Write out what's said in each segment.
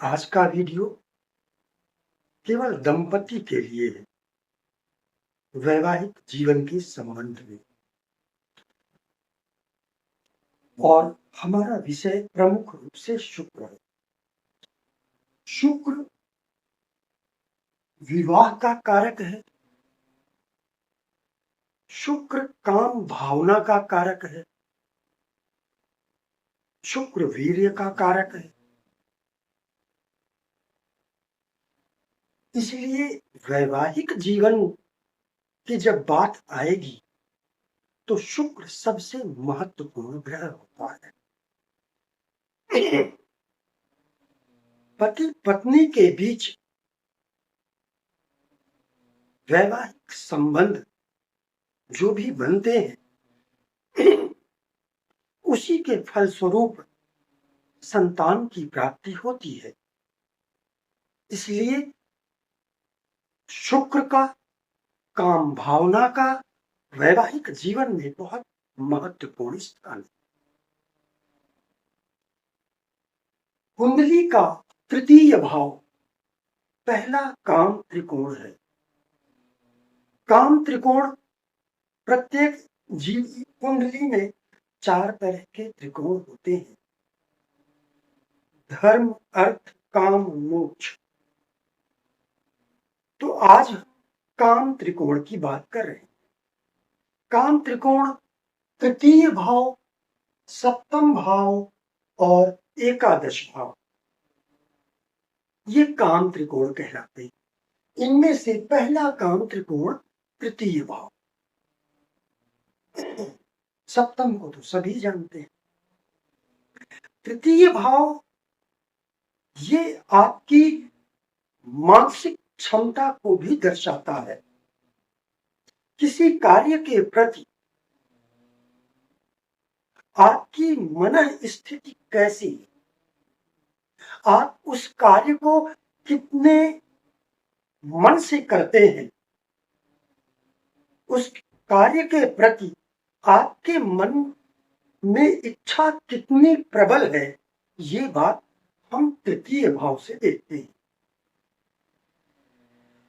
आज का वीडियो केवल दंपति के लिए है, वैवाहिक जीवन के संबंध में। और हमारा विषय प्रमुख रूप से शुक्र है। शुक्र विवाह का कारक है। शुक्र काम भावना का कारक है। शुक्र वीर्य का कारक है। इसलिए वैवाहिक जीवन की जब बात आएगी तो शुक्र सबसे महत्वपूर्ण ग्रह होता है। पति पत्नी के बीच वैवाहिक संबंध जो भी बनते हैं उसी के फलस्वरूप संतान की प्राप्ति होती है। इसलिए शुक्र का काम भावना का वैवाहिक जीवन में बहुत महत्वपूर्ण स्थान है। कुंडली का तृतीय भाव पहला काम त्रिकोण है। काम त्रिकोण प्रत्येक जीव कुंडली में 4 तरह के त्रिकोण होते हैं: धर्म, अर्थ, काम, मोक्ष। तो आज काम त्रिकोण की बात कर रहे हैं। काम त्रिकोण तृतीय भाव, सप्तम भाव और एकादश भाव, ये काम त्रिकोण कहलाते हैं। इनमें से पहला काम त्रिकोण तृतीय भाव, सप्तम को तो सभी जानते हैं। तृतीय भाव ये आपकी मानसिक क्षमता को भी दर्शाता है। किसी कार्य के प्रति आपकी मन स्थिति कैसी, आप उस कार्य को कितने मन से करते हैं, उस कार्य के प्रति आपके मन में इच्छा कितनी प्रबल है, ये बात हम तृतीय भाव से देखते हैं।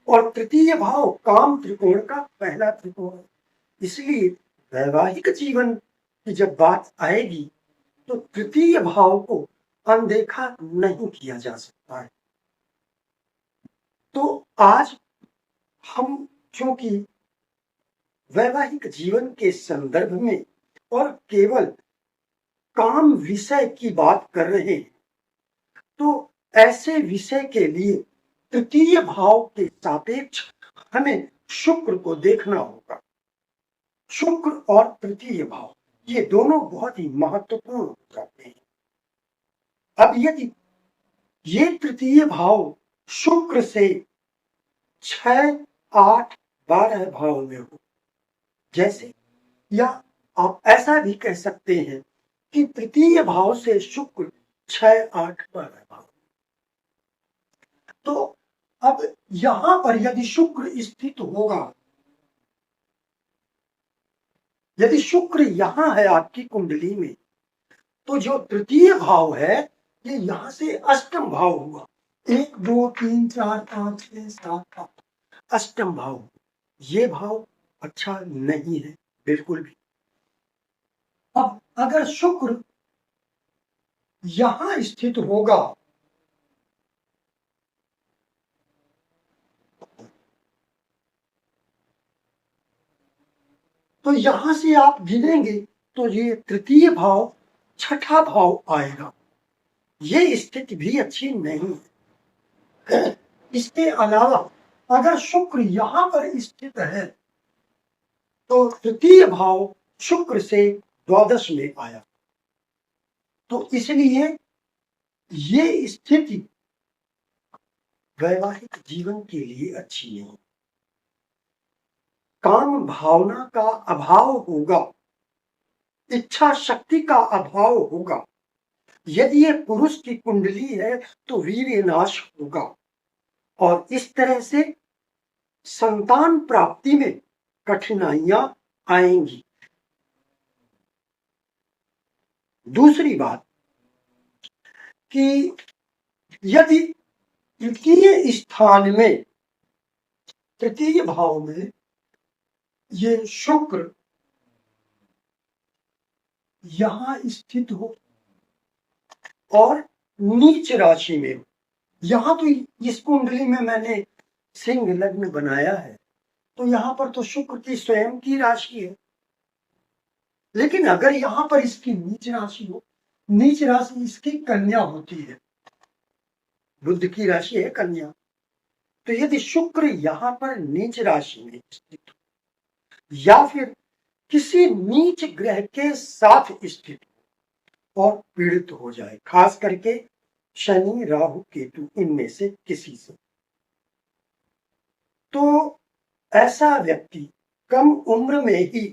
और तृतीय भाव काम त्रिकोण का पहला त्रिकोण है। इसलिए वैवाहिक जीवन की जब बात आएगी तो तृतीय भाव को अनदेखा नहीं किया जा सकता है। तो आज हम क्योंकि वैवाहिक जीवन के संदर्भ में और केवल काम विषय की बात कर रहे हैं, तो ऐसे विषय के लिए तृतीय भाव के सापेक्ष हमें शुक्र को देखना होगा। शुक्र और तृतीय भाव ये दोनों बहुत ही महत्वपूर्ण हो जाते हैं। अब यदि ये तृतीय भाव शुक्र से 6, 8, 12 भाव में हो, जैसे, या आप ऐसा भी कह सकते हैं कि तृतीय भाव से शुक्र 6, 8, 12 भाव। तो अब यहां पर यदि शुक्र स्थित होगा, यदि शुक्र यहां है आपकी कुंडली में, तो जो तृतीय भाव है ये यहां से अष्टम भाव हुआ। 1, 2, 3, 4, 5, 6, 7, 8 अष्टम भाव। ये भाव अच्छा नहीं है बिल्कुल भी। अब अगर शुक्र यहां स्थित होगा तो यहां से आप गिनेंगे तो ये तृतीय भाव छठा भाव आएगा। ये स्थिति भी अच्छी नहीं है। इसके अलावा अगर शुक्र यहां पर स्थित है तो तृतीय भाव शुक्र से द्वादश में आया, तो इसलिए ये स्थिति वैवाहिक जीवन के लिए अच्छी नहीं। काम भावना का अभाव होगा, इच्छा शक्ति का अभाव होगा। यदि ये पुरुष की कुंडली है तो वीर्य नाश होगा और इस तरह से संतान प्राप्ति में कठिनाइयां आएंगी। दूसरी बात कि यदि तृतीय स्थान में, तृतीय भाव में ये शुक्र यहां स्थित हो और नीच राशि में हो, यहां तो इस कुंडली में मैंने सिंह लग्न बनाया है, तो यहां पर तो शुक्र की स्वयं की राशि है। लेकिन अगर यहां पर इसकी नीच राशि हो, नीच राशि इसकी कन्या होती है, बुध की राशि है कन्या, तो यदि शुक्र यहां पर नीच राशि में स्थित हो या फिर किसी नीच ग्रह के साथ स्थित हो और पीड़ित हो जाए, खास करके शनि राहु केतु इनमें से किसी से, तो ऐसा व्यक्ति कम उम्र में ही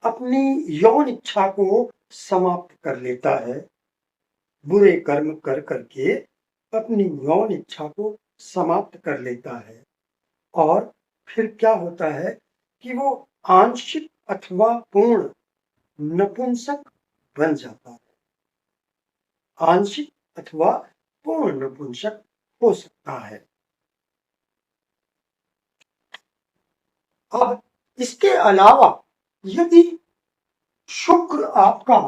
अपनी यौन इच्छा को समाप्त कर लेता है, बुरे कर्म कर करके अपनी यौन इच्छा को समाप्त कर लेता है, और फिर क्या होता है कि वो आंशिक अथवा पूर्ण नपुंसक बन जाता है, आंशिक अथवा पूर्ण नपुंसक हो सकता है। अब इसके अलावा यदि शुक्र आपका,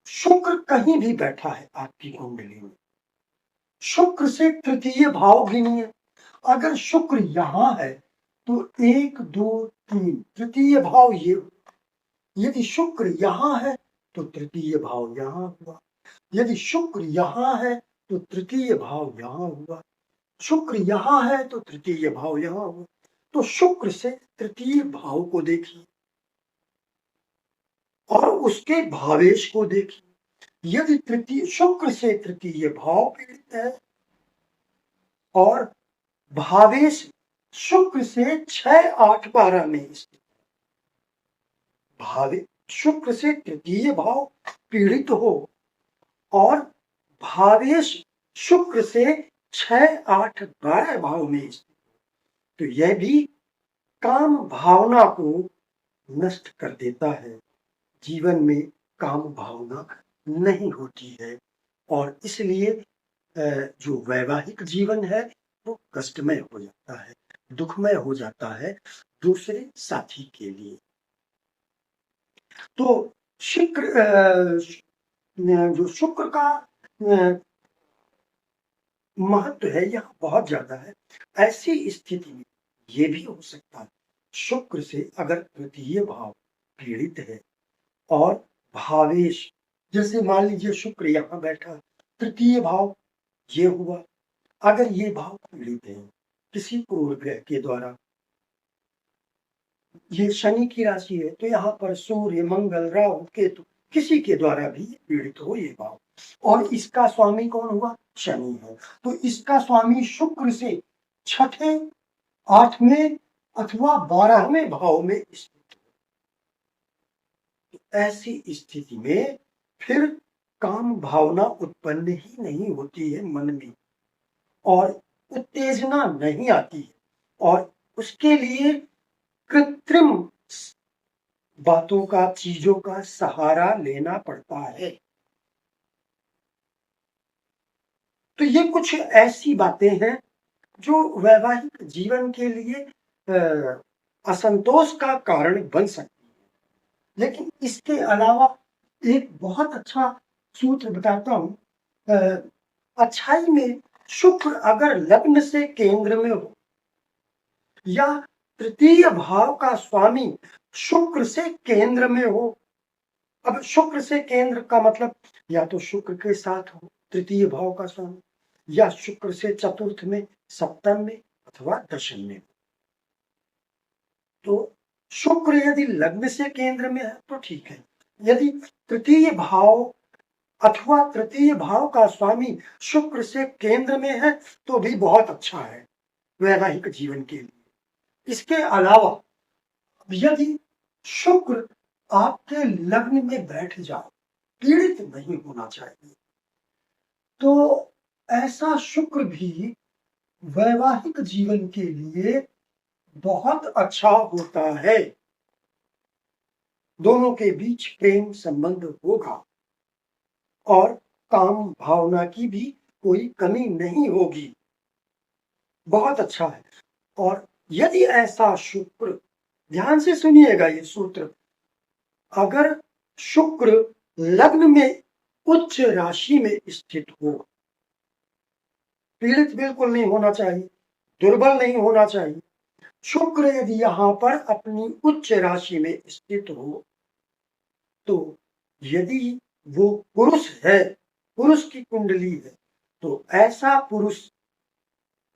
शुक्र कहीं भी बैठा है आपकी कुंडली में, शुक्र से तृतीय भाव भी नहीं है, अगर शुक्र यहां है तो 1 2 3 तृतीय भाव ये, यदि शुक्र यहां है तो तृतीय भाव यहां हुआ, यदि शुक्र यहां है तो तृतीय भाव यहां हुआ, शुक्र यहां है तो तृतीय भाव यहां हुआ, तो शुक्र से तृतीय भाव को देखिए और उसके भावेश को देखिए। यदि तृतीय शुक्र से तृतीय भाव पीड़ित है और भावेश शुक्र से 6 8 12 में स्थित, भावे शुक्र से तृतीय भाव पीड़ित हो और भावेश शुक्र से 6 8 12 भाव में स्थित, तो यह भी काम भावना को नष्ट कर देता है, जीवन में काम भावना नहीं होती है, और इसलिए जो वैवाहिक जीवन है वो कष्टमय हो जाता है, दुखमय हो जाता है दूसरे साथी के लिए। तो शुक्र जो शुक्र का महत्व है यह बहुत ज्यादा है। ऐसी स्थिति में ये भी हो सकता है शुक्र से अगर तृतीय भाव पीड़ित है और भावेश, जैसे मान लीजिए शुक्र यहां बैठा, तृतीय भाव ये हुआ, अगर ये भाव पीड़ित है किसी क्रूर ग्रह के द्वारा, ये शनि की राशि है तो यहाँ पर सूर्य मंगल राहु केतु किसी के द्वारा भी पीड़ित हो ये भाव, और इसका स्वामी कौन हुआ, शनि है, तो इसका स्वामी शुक्र से 6ठे 8वें अथवा 12वें भाव में स्थित है। तो ऐसी स्थिति में फिर काम भावना उत्पन्न ही नहीं होती है मन में और उत्तेजना नहीं आती है, और उसके लिए कृत्रिम बातों का, चीजों का सहारा लेना पड़ता है। तो ये कुछ ऐसी बातें हैं जो वैवाहिक जीवन के लिए असंतोष का कारण बन सकती है। लेकिन इसके अलावा एक बहुत अच्छा सूत्र बताता हूं, अच्छाई में शुक्र अगर लग्न से केंद्र में हो या तृतीय भाव का स्वामी शुक्र से केंद्र में हो, अब शुक्र से केंद्र का मतलब या तो शुक्र के साथ हो तृतीय भाव का स्वामी, या शुक्र से चतुर्थ में, सप्तम में अथवा दशम में, तो शुक्र यदि लग्न से केंद्र में है तो ठीक है, यदि तृतीय भाव अथवा तृतीय भाव का स्वामी शुक्र से केंद्र में है तो भी बहुत अच्छा है वैवाहिक जीवन के लिए। इसके अलावा यदि शुक्र आपके लग्न में बैठ जाए, पीड़ित नहीं होना चाहिए, तो ऐसा शुक्र भी वैवाहिक जीवन के लिए बहुत अच्छा होता है। दोनों के बीच प्रेम संबंध होगा और काम भावना की भी कोई कमी नहीं होगी। बहुत अच्छा है। और यदि ऐसा शुक्र, ध्यान से सुनिएगा ये सूत्र, अगर शुक्र लग्न में उच्च राशि में स्थित हो, पीड़ित बिल्कुल नहीं होना चाहिए, दुर्बल नहीं होना चाहिए। शुक्र यदि यहां पर अपनी उच्च राशि में स्थित हो, तो यदि वो पुरुष है, पुरुष की कुंडली है, तो ऐसा पुरुष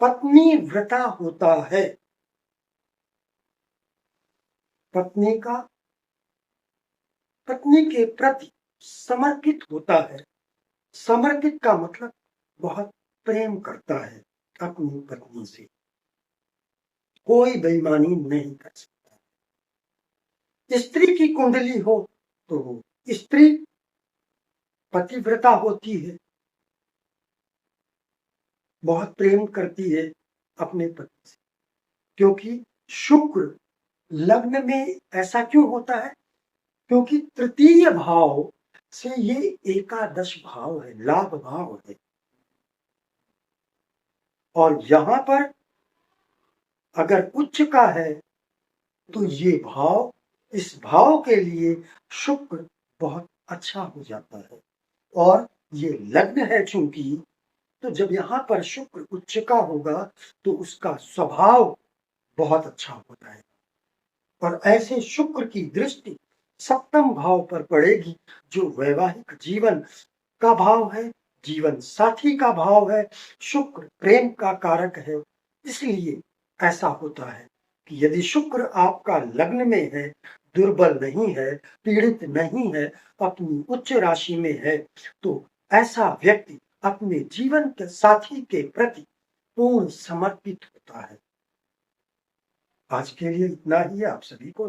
पत्नी व्रता होता है। पत्नी के प्रति समर्पित होता है। समर्पित का मतलब बहुत प्रेम करता है अपनी पत्नी से, कोई बेईमानी नहीं कर सकता। स्त्री की कुंडली हो तो स्त्री पतिव्रता होती है, बहुत प्रेम करती है अपने पति से, क्योंकि शुक्र लग्न में ऐसा क्यों होता है? क्योंकि तृतीय भाव से ये एकादश भाव है, लाभ भाव है। और यहां पर अगर उच्च का है तो ये भाव, इस भाव के लिए शुक्र बहुत अच्छा हो जाता है। और ये लग्न है चूंकि, तो जब यहां पर शुक्र उच्च का होगा तो उसका स्वभाव बहुत अच्छा होता है। और ऐसे शुक्र की दृष्टि सप्तम भाव पर पड़ेगी, जो वैवाहिक जीवन का भाव है, जीवन साथी का भाव है। शुक्र प्रेम का कारक है। इसलिए ऐसा होता है कि यदि शुक्र आपका लग्न में है, दुर्बल नहीं है, पीड़ित नहीं है, अपनी उच्च राशि में है, तो ऐसा व्यक्ति अपने जीवन के साथी के प्रति पूर्ण समर्पित होता है। आज के लिए इतना ही। आप सभी को